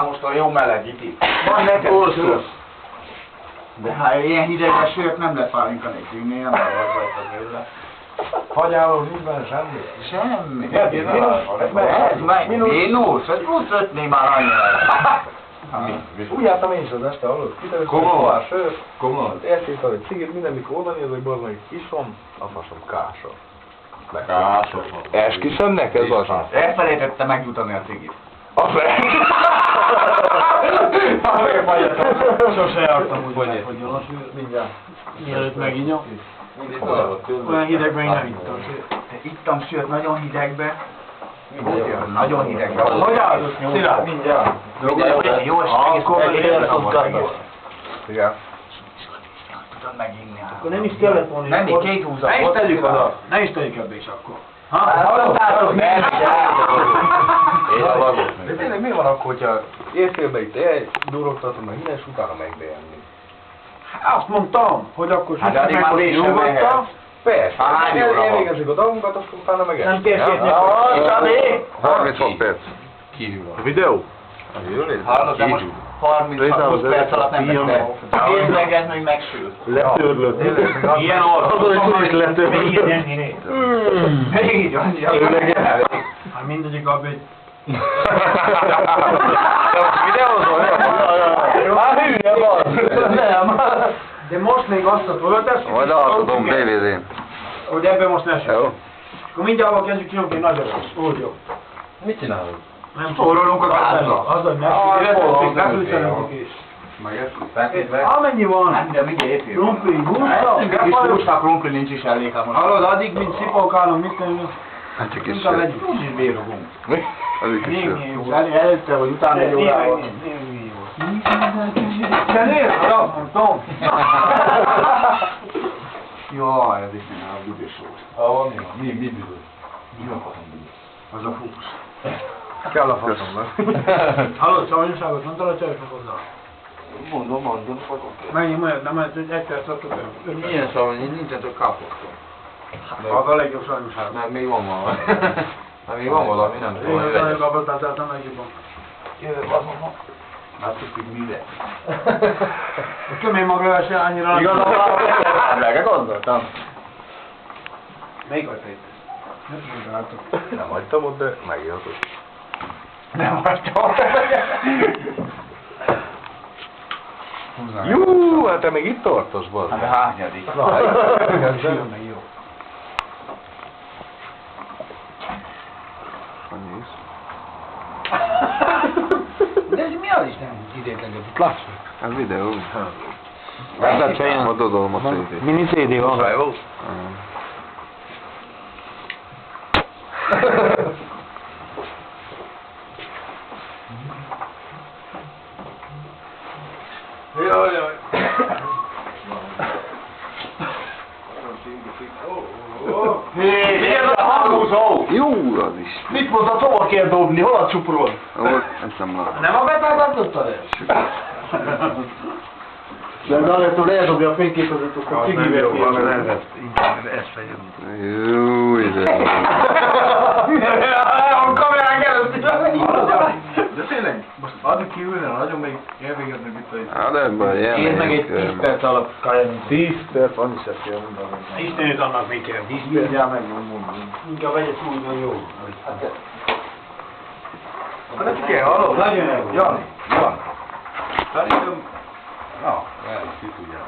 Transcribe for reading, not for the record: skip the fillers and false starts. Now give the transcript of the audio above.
Most a jó melegít itt. Van neked Orszos. De hát ilyen hidegben sört nem lehet pálinka nélkül, nem vagyok vele. Hagyáló nincs benne semmi? Semmi. Mínusz? Ez plusz 5-nél már annyira. Úgy jártam én is az este, hallod? Kitevett Komoly. egy pohár sört, Komoly. elszívtam egy cigit, minden mikor oda nézek, bazd iszom, a faszom kása. Kása. Esküszöm neked, bazd? Elfelejtette megjutani a cigit. Sose jártam úgy, Hogy hogy a mindjárt. mielőtt meginyom. Olyan hidegben én nem ittam. Ittam sört nagyon hidegbe. Nagyon hidegbe. Hogy állsz? Szilárd? Mindjárt. Jó, és Akkor egész Igen. tudod meginni. Akkor nem is kellett volna. Nem, még két húzat. Ne is tegyük oda. Ne is tegyük ebbe is akkor. Hallottátok? Nem, De tényleg mi van akkor, hogyha éjfélbe itt eldurogtatom, meg minden, és utána megbejelni? Azt mondtam, hogy akkor Hát addig már hogy mégsem nyugodtam. mehet. Persze, Hány óra van? elvégezzük a dolgunkat, akkor utána meg Nem kérsétek. Csabi! 36 perc. A videó? Hallod, de most 30 perc alatt nem beszél. Kézleget még megsül. Letörlött. Ilyen orr. letörlött. Így van, Hát mindegyik abba egy... Hát hülye van! Nem! De most még azt a föltesszük, Majd átadom DVD-n. hogy ebben most ne Jó. sem. Akkor mindjárt abban kezdjük nyomni nagyon rossz. Úgy jó. Mit csinálunk? Nem Spórolunk a gázra. Az, hogy megfűtelenünk is. Amennyi van? Hát, de mindjárt épül. Krumpli, Kis húsza. húsra krumpli nincs is elég, ha most. Hallod, addig, mint szipolkálunk, mit tenni? Hát csak is Inkább se. egy Úgy is bírogunk. Elég is se. jó. Előtte vagy utána egy órával. Te nézd, hogy azt mondtam. Jaj, ez is nem a büdös volt. Van mi van? Mi büdös? Mi a faszom büdös? Az a hús. Kell a faszomnak. Hallod, szavanyúságot mondtál a csajoknak hozzá? Mondom, Mennyi majd, nem mert egy perc adtuk el. milyen savany, nincsen csak káposzta. Az a legjobb szavanyúság. Mert még van valami. Mert még van valami, nem Én tudom, hogy az vegyes. anyagokat beteltem legjobban. Láttuk, hogy mire. A kömény maga se annyira... Erre gondoltam. Melyik vagy te itt? Nem hagytam ott, de megéltük. Nem hagytam. Jú, hát te még itt tartasz, bazd. Hát a hányadik. Jó. Annyi is. De ez mi az Isten idétlenül? Ez videó. Majd odaadom a CD-t. Mini CD van. Jaj, jaj. Milyen a hangúzó? Jó, az is. Mit mondta, hova kell dobni? Hol a csuprod? Ahol ezt nem látom. Nem a betáltatottad el? De Zalettől eldobja a fényképezőt, akkor kigivel Jó, ide. A kamerán keresztül. De tényleg, most addig kiülne, nagyon még elvégezni itt a... Hát nem baj, Én meg egy 10 perc alatt kajálunk. 10 perc, annyi se kell mondani. Istenét annak még kell 10 perc. Mindjárt megmondom. Inkább vegyek úgy, hogy jó. Akkor nem kell, hallod? Legyen el, Jani. Szerintem... Na, el is ki tudják.